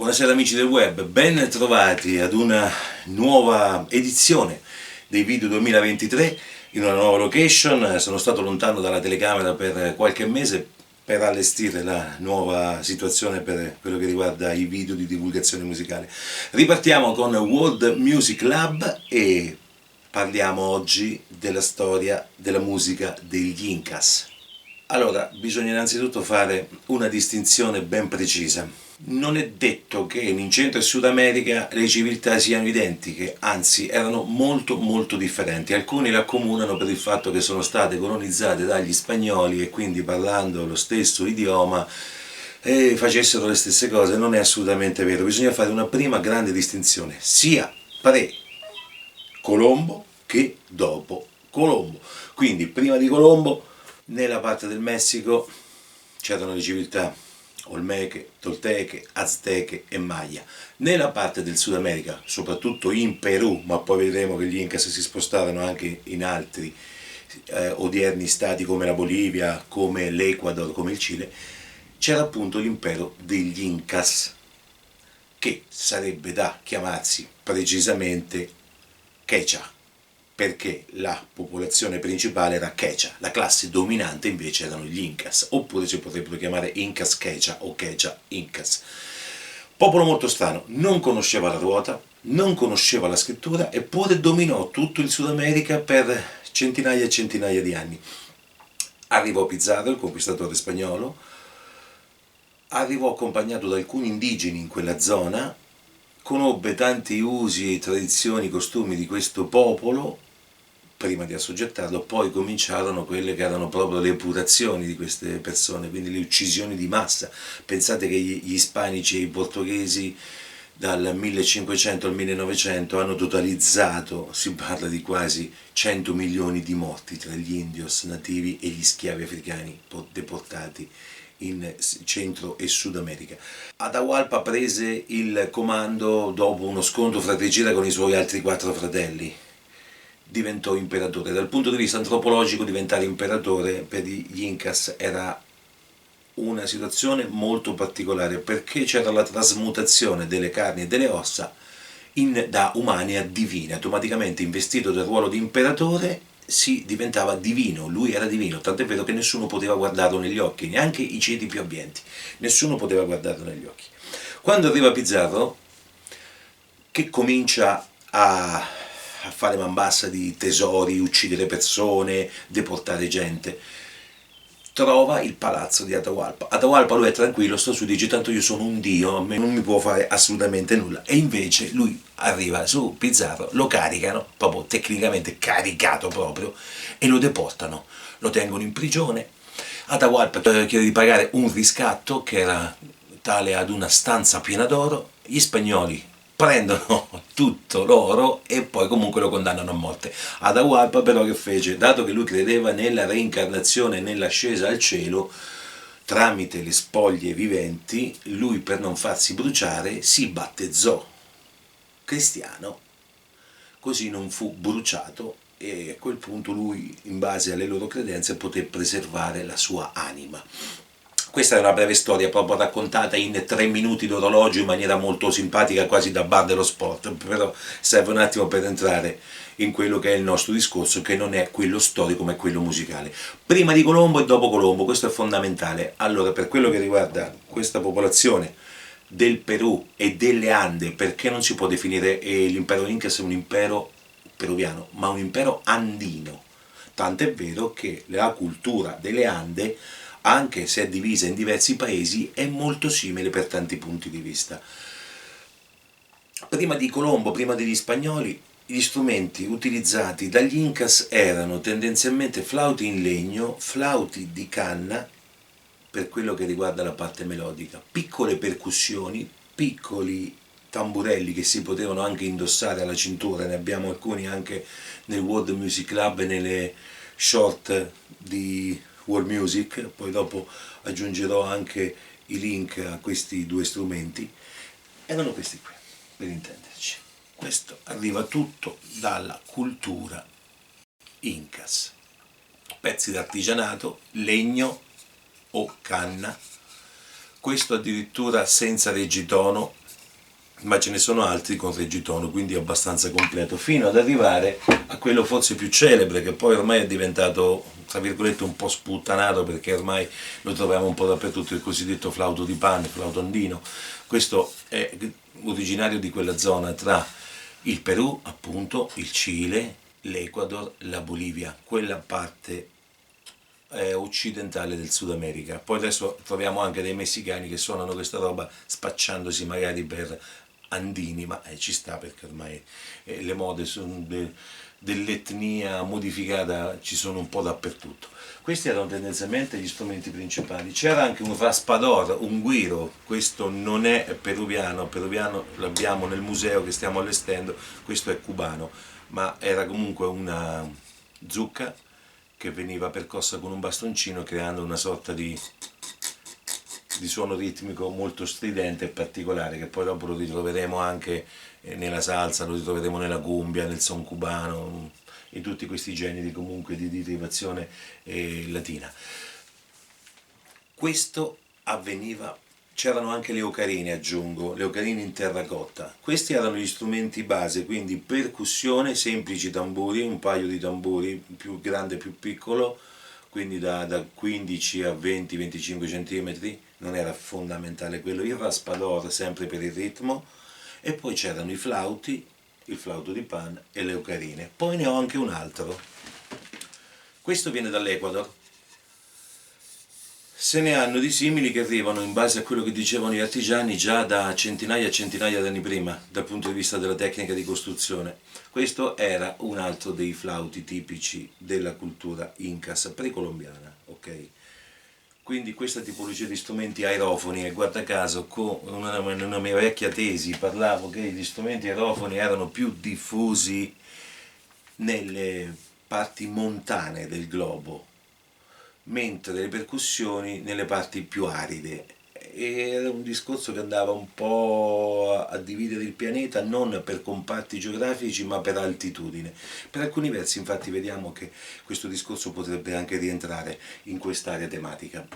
Buonasera amici del web, ben trovati ad una nuova edizione dei video 2023 in una nuova location. Sono stato lontano dalla telecamera per qualche mese per allestire la nuova situazione per quello che riguarda i video di divulgazione musicale. Ripartiamo con World Music Lab e parliamo oggi della storia della musica degli Incas. Allora, bisogna innanzitutto fare una distinzione ben precisa. Non è detto che in Centro e Sud America le civiltà siano identiche, anzi erano molto differenti. Alcuni le accomunano per il fatto che sono state colonizzate dagli spagnoli e quindi parlando lo stesso idioma facessero le stesse cose. Non è assolutamente vero, bisogna fare una prima grande distinzione, sia pre-Colombo che dopo Colombo. Quindi prima di Colombo nella parte del Messico c'erano le civiltà olmeche, tolteche, azteche e maya. Nella parte del Sud America, soprattutto in Perù, ma poi vedremo che gli Incas si spostarono anche in altri odierni stati come la Bolivia, come l'Ecuador, come il Cile, c'era appunto l'impero degli Incas, che sarebbe da chiamarsi precisamente Quechua, perché la popolazione principale era Quechua, la classe dominante invece erano gli Incas, oppure si potrebbero chiamare Incas Quechua o Quechua Incas. Popolo molto strano, non conosceva la ruota, non conosceva la scrittura, eppure dominò tutto il Sud America per centinaia e centinaia di anni. Arrivò Pizarro, il conquistatore spagnolo, arrivò accompagnato da alcuni indigeni in quella zona, conobbe tanti usi, tradizioni, costumi di questo popolo prima di assoggettarlo. Poi cominciarono quelle che erano proprio le epurazioni di queste persone, quindi le uccisioni di massa. Pensate che gli ispanici e i portoghesi dal 1500 al 1900 hanno totalizzato, si parla di quasi 100 milioni di morti tra gli indios nativi e gli schiavi africani deportati in Centro e Sud America. Atahualpa prese il comando dopo uno scontro fratricida con i suoi altri 4 fratelli. Diventò imperatore. Dal punto di vista antropologico diventare imperatore per gli Incas era una situazione molto particolare, perché c'era la trasmutazione delle carni e delle ossa da umani a divine. Automaticamente investito del ruolo di imperatore si diventava divino, lui era divino, tant'è vero che nessuno poteva guardarlo negli occhi, neanche i ceti più abbienti, nessuno poteva guardarlo negli occhi. Quando arriva Pizarro, che comincia a fare man bassa di tesori, uccidere persone, deportare gente, trova il palazzo di Atahualpa. Atahualpa lui è tranquillo, sta su, dice tanto io sono un dio, a me non mi può fare assolutamente nulla. E invece lui arriva su Pizarro, lo caricano, proprio tecnicamente caricato proprio, e lo deportano, lo tengono in prigione. Atahualpa chiede di pagare un riscatto che era tale ad una stanza piena d'oro. Gli spagnoli prendono tutto l'oro e poi comunque lo condannano a morte. Atahualpa però che fece? Dato che lui credeva nella reincarnazione, nell'ascesa al cielo tramite le spoglie viventi, lui per non farsi bruciare si battezzò cristiano, così non fu bruciato e a quel punto lui, in base alle loro credenze, poté preservare la sua anima. Questa è una breve storia proprio raccontata in 3 minuti d'orologio in maniera molto simpatica, quasi da bar dello sport, però serve un attimo per entrare in quello che è il nostro discorso, che non è quello storico ma è quello musicale. Prima di Colombo e dopo Colombo, questo è fondamentale. Allora, per quello che riguarda questa popolazione del Perù e delle Ande, perché non si può definire l'impero Incas un impero peruviano, ma un impero andino, tant'è vero che la cultura delle Ande, anche se è divisa in diversi paesi, è molto simile per tanti punti di vista. Prima di Colombo, prima degli spagnoli, gli strumenti utilizzati dagli Incas erano tendenzialmente flauti in legno, flauti di canna per quello che riguarda la parte melodica, piccole percussioni, piccoli tamburelli che si potevano anche indossare alla cintura, ne abbiamo alcuni anche nel World Music Lab e nelle short di World Music, poi dopo aggiungerò anche i link a questi 2 strumenti. Erano questi qui, per intenderci. Questo arriva tutto dalla cultura Incas. Pezzi d'artigianato, legno o canna, questo addirittura senza reggitono, ma ce ne sono altri con regitono, quindi è abbastanza completo, fino ad arrivare a quello forse più celebre, che poi ormai è diventato, tra virgolette, un po' sputtanato, perché ormai lo troviamo un po' dappertutto, il cosiddetto flauto di pan, flauto andino. Questo è originario di quella zona tra il Perù, appunto, il Cile, l'Ecuador, la Bolivia, quella parte occidentale del Sud America. Poi adesso troviamo anche dei messicani che suonano questa roba spacciandosi magari per andini, ma ci sta, perché ormai le mode dell'etnia modificata ci sono un po' dappertutto. Questi erano tendenzialmente gli strumenti principali. C'era anche un raspador, un guiro, questo non è peruviano l'abbiamo nel museo che stiamo allestendo, questo è cubano, ma era comunque una zucca che veniva percossa con un bastoncino, creando una sorta di suono ritmico molto stridente e particolare, che poi dopo lo ritroveremo anche nella salsa, lo ritroveremo nella cumbia, nel son cubano, in tutti questi generi comunque di derivazione latina. Questo avveniva, c'erano anche le ocarine, aggiungo, le ocarine in terracotta. Questi erano gli strumenti base, quindi percussione, semplici tamburi, un paio di tamburi, più grande e più piccolo, quindi da 15 a 20-25 cm, non era fondamentale quello, il raspador sempre per il ritmo, e poi c'erano i flauti, il flauto di pan e le ocarine. Poi ne ho anche un altro. Questo viene dall'Ecuador. Se ne hanno di simili che arrivano, in base a quello che dicevano gli artigiani, già da centinaia e centinaia di anni prima, dal punto di vista della tecnica di costruzione. Questo era un altro dei flauti tipici della cultura incas precolombiana, ok? Quindi questa tipologia di strumenti aerofoni, e guarda caso con una mia vecchia tesi parlavo che gli strumenti aerofoni erano più diffusi nelle parti montane del globo, mentre le percussioni nelle parti più aride. Era un discorso che andava un po' a dividere il pianeta non per comparti geografici ma per altitudine. Per alcuni versi infatti vediamo che questo discorso potrebbe anche rientrare in quest'area tematica.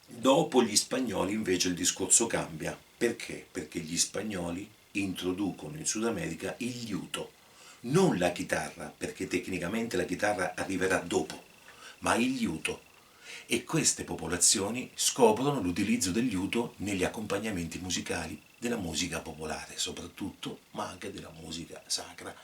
Dopo gli spagnoli invece il discorso cambia. Perché? Perché gli spagnoli introducono in Sud America il liuto, non la chitarra, perché tecnicamente la chitarra arriverà dopo, ma il liuto. E queste popolazioni scoprono l'utilizzo del liuto negli accompagnamenti musicali della musica popolare soprattutto, ma anche della musica sacra,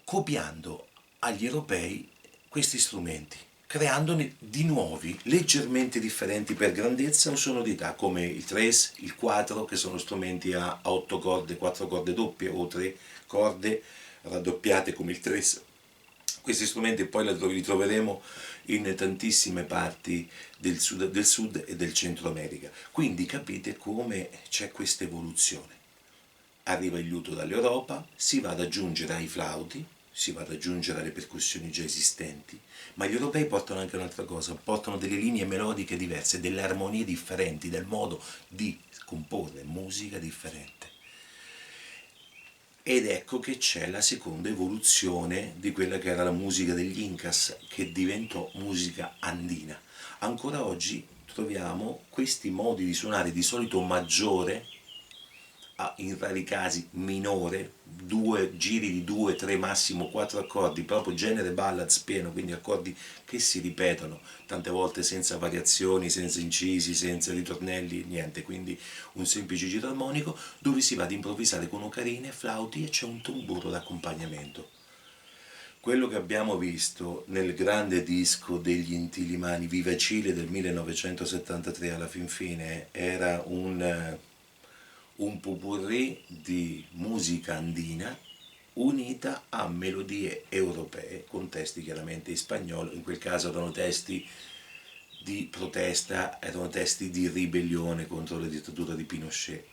copiando agli europei questi strumenti, creandone di nuovi, leggermente differenti per grandezza o sonorità, come il tres, il quattro, che sono strumenti a 8 corde, 4 corde doppie o 3 corde raddoppiate come il tres. Questi strumenti poi li troveremo in tantissime parti del sud e del Centro America. Quindi capite come c'è questa evoluzione. Arriva il liuto dall'Europa, si va ad aggiungere ai flauti, si va ad aggiungere alle percussioni già esistenti, ma gli europei portano anche un'altra cosa, portano delle linee melodiche diverse, delle armonie differenti, del modo di comporre musica differente. Ed ecco che c'è la seconda evoluzione di quella che era la musica degli Incas, che diventò musica andina. Ancora oggi troviamo questi modi di suonare, di solito maggiore, in rari casi minore, due giri di 2, 3, massimo 4 accordi, proprio genere ballads pieno, quindi accordi che si ripetono tante volte senza variazioni, senza incisi, senza ritornelli, niente, quindi un semplice giro armonico dove si va ad improvvisare con ocarine, flauti e c'è un tamburo d'accompagnamento. Quello che abbiamo visto nel grande disco degli Inti-Illimani Viva Cile del 1973 alla fin fine era un pupurri di musica andina unita a melodie europee con testi chiaramente in spagnolo, in quel caso erano testi di protesta, erano testi di ribellione contro la dittatura di Pinochet,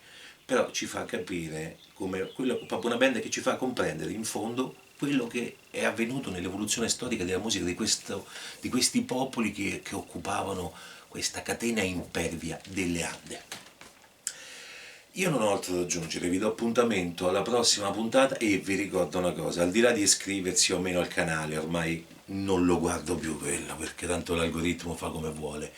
però ci fa capire come proprio una band che ci fa comprendere in fondo quello che è avvenuto nell'evoluzione storica della musica di questi popoli che occupavano questa catena impervia delle Ande. Io non ho altro da aggiungere, vi do appuntamento alla prossima puntata e vi ricordo una cosa, al di là di iscriversi o meno al canale, ormai non lo guardo più quello, perché tanto l'algoritmo fa come vuole.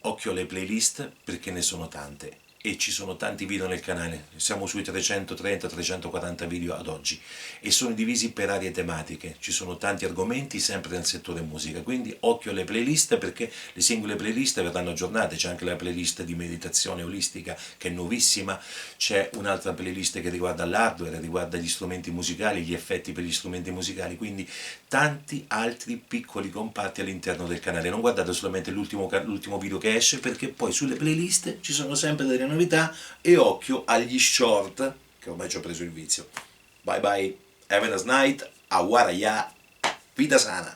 Occhio alle playlist perché ne sono tante e ci sono tanti video nel canale, siamo sui 330-340 video ad oggi e sono divisi per aree tematiche, ci sono tanti argomenti sempre nel settore musica, quindi occhio alle playlist perché le singole playlist verranno aggiornate, c'è anche la playlist di meditazione olistica che è nuovissima, c'è un'altra playlist che riguarda l'hardware, riguarda gli strumenti musicali, gli effetti per gli strumenti musicali, quindi tanti altri piccoli comparti all'interno del canale. Non guardate solamente l'ultimo video che esce perché poi sulle playlist ci sono sempre delle novità e occhio agli short che ormai ci ho preso il vizio. Bye bye, have a nice night, awaraya, vita sana.